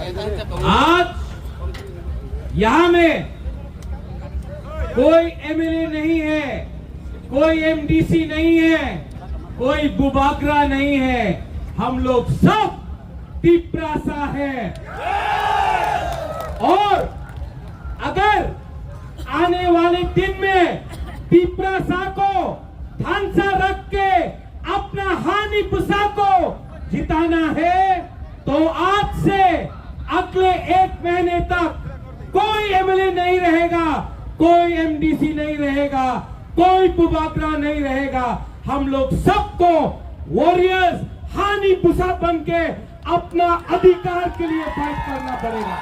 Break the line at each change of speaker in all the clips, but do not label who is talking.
आज यहाँ में कोई एमएलए नहीं है, कोई एमडीसी नहीं है, कोई बुबागरा नहीं है, हम लोग सब तिपरासा है। और अगर आने वाले दिन में तिपरासा को ध्यान रख के अपना हानि पुसा को जिताना है तो आज से अगले 1 महीने तक कोई एमएलए नहीं रहेगा, कोई एमडीसी नहीं रहेगा, कोई बुबागरा नहीं रहेगा। हम लोग सबको वॉरियर्स हानि पुसा बन के अपना अधिकार के लिए फाइट करना पड़ेगा।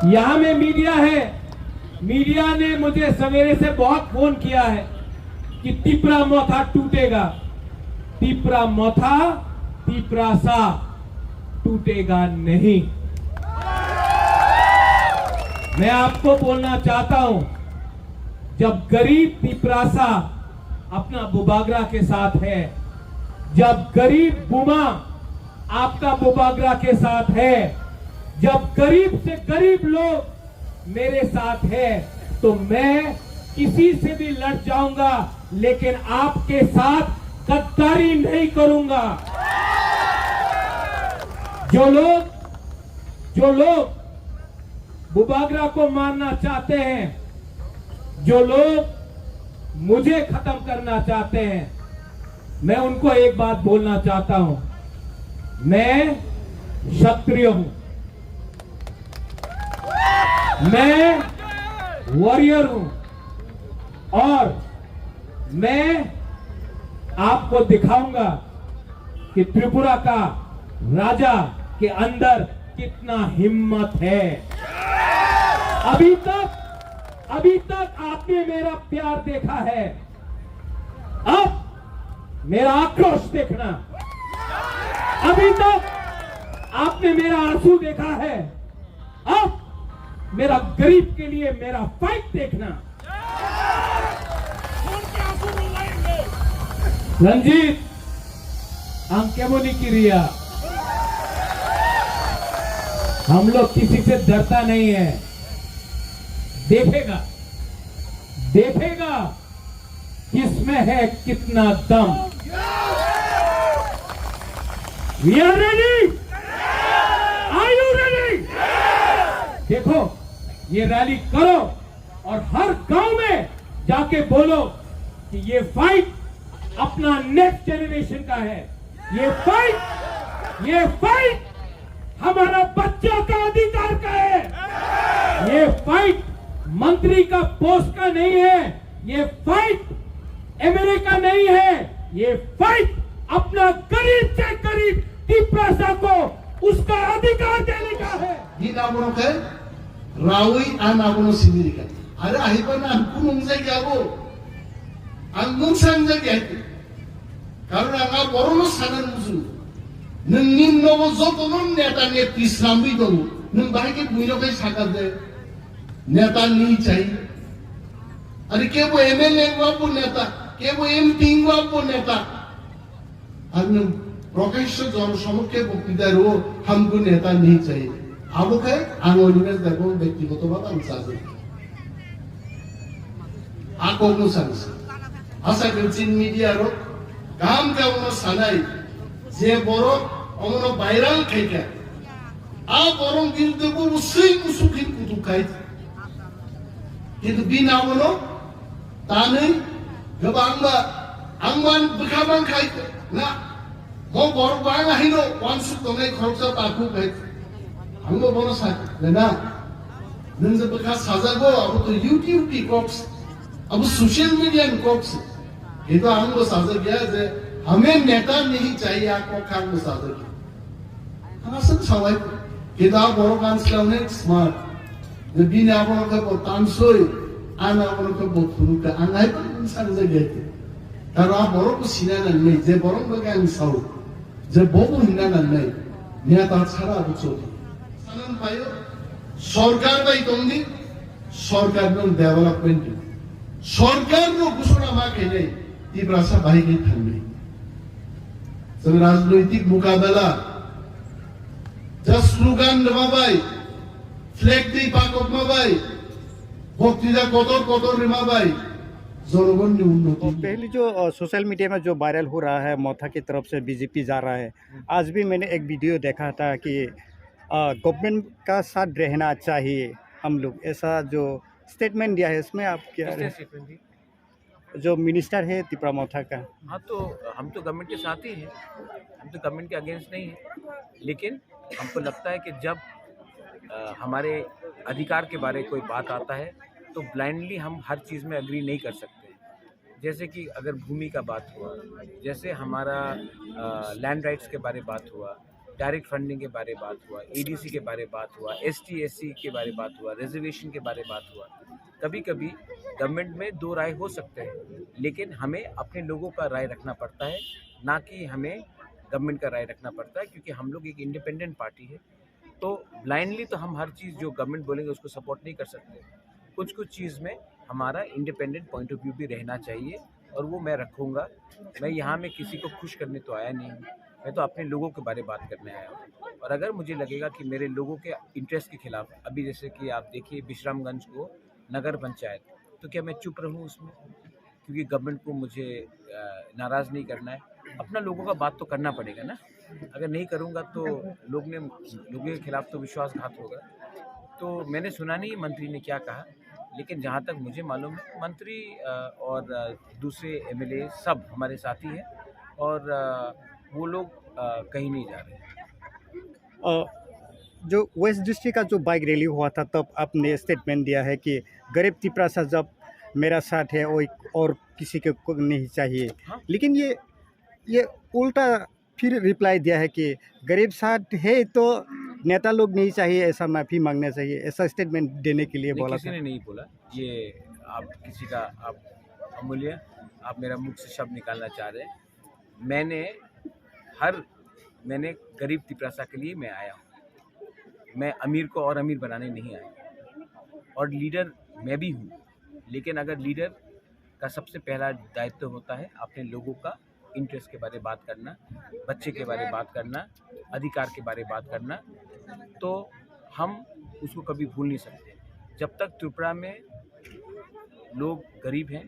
यहां में मीडिया है, मीडिया ने मुझे सवेरे से बहुत फोन किया है कि तिपरा मोथा टूटेगा। तिपरा मोथा तिपरासा टूटेगा नहीं। मैं आपको बोलना चाहता हूं, जब गरीब तिपरासा अपना बुबागरा के साथ है, जब गरीब बुमा आपका बुबागरा के साथ है, जब गरीब से गरीब लोग मेरे साथ है, तो मैं किसी से भी लड़ जाऊंगा, लेकिन आपके साथ गद्दारी नहीं करूंगा। जो लोग बुबागरा को मारना चाहते हैं, जो लोग मुझे खत्म करना चाहते हैं, मैं उनको एक बात बोलना चाहता हूं, मैं क्षत्रिय हूं, मैं वॉरियर हूं और मैं आपको दिखाऊंगा कि त्रिपुरा का राजा के अंदर कितना हिम्मत है। अभी तक आपने मेरा प्यार देखा है, अब मेरा आक्रोश देखना। अभी तक आपने मेरा आंसू देखा है, अब मेरा गरीब के लिए मेरा फाइट देखना। रंजीत अंकेमुनी की रिया, हम लोग किसी से डरता नहीं है। देखेगा किसमें है कितना दम। We are ready? Are you ready? देखो, ये रैली करो और हर गांव में जाके बोलो कि ये फाइट अपना नेक्स्ट जनरेशन का है। ये फाइट हमारा बच्चों का अधिकार का है। ये फाइट मंत्री का पोस्ट का नहीं है, ये फाइट एमएलए का नहीं है, ये फाइट अपना गरीब से गरीब तिपरासा को उसका अधिकार देने का है।
रावई आन आबोनो सिमिरिका आरो आहिबाना कुनुं जायगायावो आं मुं सांजायगाय कारण आंहा बर'नो सानन बुजु नोंनि न'आव जतनो नेता नेत्रि स्रांबि दं नों बाहायके बुइनोखाय सागारदो नेता नी चाहिए अरे केबो एमएलए वाबो नेता केबो एमपी वाबो नेता आरो प्रकाश्य जनसमक्षे बक्तृतारो हमको नेता नहीं चाहिए आबोखाय आं ओरैबायदि देखो व्यक्तिगतभावे आं सानो आकौनो सानसै आसा गंसिन मिडियारो गाहाम गावनो सानाय जे बर' अमनो भाइराल खायखा आ बरं बिरुद्धबो उसै उसुखिन कुतुखाय किन्तु बिनावनो तानै गोबांबा आंमान बोखाबां खाय ना म बर' बां हायनो वानसुक दंनाय खरसा ताकु खाय आंबो बर' साय ना नों जे बोखा साजागो आबो तो यूट्यूब की कॉक्स अब सोशल मीडिया कॉक्स ये तो हमको साझा किया है हमें नेता नहीं चाहिए आपको खान को साझा किया हम सब सवाई किताब बड़ो कांस्लाउने स्मार्ट जब बिना आपनो का तानसोय आना आपनो का बोथुनु का आंगाय पर साझा किया तारो आप बड़ो को सिना नहीं जे बड़ो को का साउ जे बोबो हिना नहीं नेता छाड़ा बुचो सानन पायो सरकार बाई तंदी सरकार नो डेवलपमेंट सरकार नो घोषणा मा केले तिब्रासा बाहिर थांबे जों राजनैतिक मुकाबला যা স্লোগান রেমাবাই ফ্লেগ দি পাকক মাবাই বক্তৃতা কতর কতর রেমাবাই जनगण की उन्नति।
पहले जो सोशल मीडिया में जो वायरल हो रहा है मोथा की तरफ से बीजेपी जा रहा है, आज भी मैंने एक वीडियो देखा था कि गवर्नमेंट का साथ रहना चाहिए हम लोग, ऐसा जो स्टेटमेंट दिया है, इसमें आप क्या जो मिनिस्टर है तिपरा मोथा का?
हाँ, तो हम तो गवर्नमेंट के साथ ही हैं, हम तो गवर्नमेंट के अगेंस्ट नहीं हैं, लेकिन हमको लगता है कि जब हमारे अधिकार के बारे में कोई बात आता है तो ब्लाइंडली हम हर चीज़ में एग्री नहीं कर सकते। जैसे कि अगर भूमि का बात हुआ, जैसे हमारा लैंड राइट्स के बारे बात हुआ, डायरेक्ट फंडिंग के बारे बात हुआ, एडीसी के बारे बात हुआ, एसटी एससी के बारे बात हुआ, रिजर्वेशन के बारे बात हुआ, कभी कभी गवर्नमेंट में दो राय हो सकते हैं, लेकिन हमें अपने लोगों का राय रखना पड़ता है, ना कि हमें गवर्नमेंट का राय रखना पड़ता है, क्योंकि हम लोग एक इंडिपेंडेंट पार्टी है। तो ब्लाइंडली तो हम हर चीज़ जो गवर्नमेंट बोलेंगे उसको सपोर्ट नहीं कर सकते। कुछ कुछ चीज़ में हमारा इंडिपेंडेंट पॉइंट ऑफ व्यू भी रहना चाहिए, और वो मैं रखूँगा। मैं यहाँ में किसी को खुश करने तो आया नहीं हूँ, मैं तो अपने लोगों के बारे बात करने आया हूँ। और अगर मुझे लगेगा कि मेरे लोगों के इंटरेस्ट के खिलाफ, अभी जैसे कि आप देखिए विश्रामगंज को नगर पंचायत, तो क्या मैं चुप रहूँ उसमें? क्योंकि गवर्नमेंट को मुझे नाराज़ नहीं करना है, अपना लोगों का बात तो करना पड़ेगा ना। अगर नहीं करूँगा तो लोगों के खिलाफ तो विश्वासघात होगा। तो मैंने सुना नहीं मंत्री ने क्या कहा, लेकिन जहाँ तक मुझे मालूम है मंत्री और दूसरे एमएलए सब हमारे साथी हैं, और वो लोग कहीं नहीं जा रहे।
जो वेस्ट डिस्ट्रिक्ट का जो बाइक रैली हुआ था तब आपने स्टेटमेंट दिया है कि गरीब तिपरा सा जब मेरा साथ है और किसी को नहीं चाहिए।
हाँ?
लेकिन ये उल्टा फिर रिप्लाई दिया है कि गरीब साथ है तो नेता लोग नहीं चाहिए, ऐसा माफ़ी मांगना चाहिए, ऐसा स्टेटमेंट देने के लिए बोला।
किसी ने नहीं बोला ये, आप किसी का आप अमूल्य, आप मेरा मुख से शब्द निकालना चाह रहे हैं। मैंने गरीब तिपरासा के लिए मैं आया हूँ, मैं अमीर को और अमीर बनाने नहीं आया, और लीडर मैं भी हूँ। लेकिन अगर लीडर का सबसे पहला दायित्व होता है अपने लोगों का इंटरेस्ट के बारे में बात करना, बच्चे के बारे में बात करना, अधिकार के बारे में बात करना, तो हम उसको कभी भूल नहीं सकते। जब तक त्रिपुरा में लोग गरीब हैं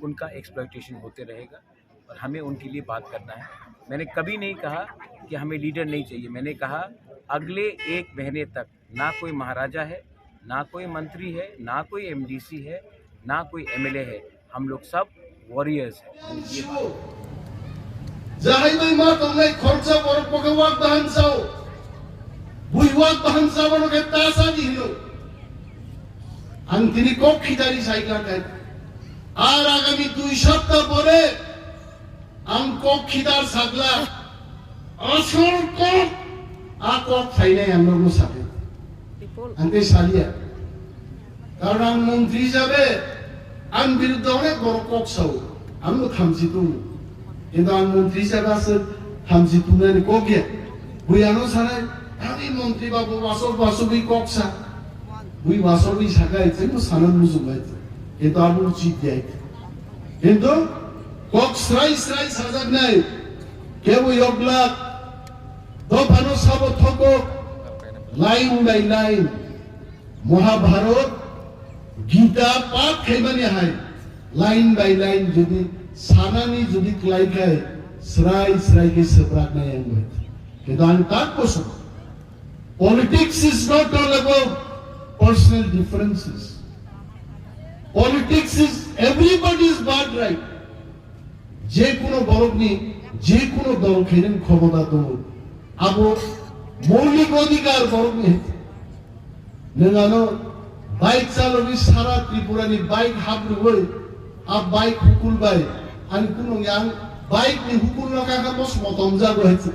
उनका एक्सप्लॉयटेशन होते रहेगा, और हमें उनके लिए बात करना है। मैंने कभी नहीं कहा कि हमें लीडर नहीं चाहिए, मैंने कहा अगले 1 महीने तक ना कोई महाराजा है, ना कोई मंत्री है, ना कोई एमडीसी है, ना कोई एमएलए है, हम लोग सब वॉरियर्स हैं।
जाहायबाय मा तंगलाय खर्चा बरपके वाक बाहानसाव बुई वाक बाहानसावनके तासा दिहिलो आं तिनि कक खिदारि साइक्लाकाय আর আগামী 2 সপ্তাহ পরে আং কক খিদার সাগলা আসল কক আকক ফাইনাই আমরা মুসাফে আনতে সালিয়া কারণ আং মন্ত্রী যাবে আং বিরুদ্ধে অনেক বড় কক সাও আমি থামছি তুমি কিন্তু আং মন্ত্রী যাবে আছে থামছি তুমি কোকে বুইয়ানো সারাই আমি মন্ত্রী বাবু বাসবই ককসা বুই বাসবই সাগাইছে মু Sanan মুজুবাইছে itu abu cipta itu kok serai sajak nai kebu yoglak do bano sabo thoko line by line Mahabharot Gita path khaibani hai line by line jodi sanani jodi klai kai serai ke sabrak nai amoi itu antar koso politics is not all about personal differences. Politics is everybody's birthright. যে কোনো বরগ্নি যে কোনো দল খেলেন ক্ষমতা দল আবো মৌলিক অধিকার বরগ্নি নেগানো বাইক চালনি সারা ত্রিপুরানি বাইক হাবরু হই আব বাইক হুকুল বাই আনি কোনো ইয়াং বাইক নি হুকুল নকা কামস মতম জাগো হয়েছে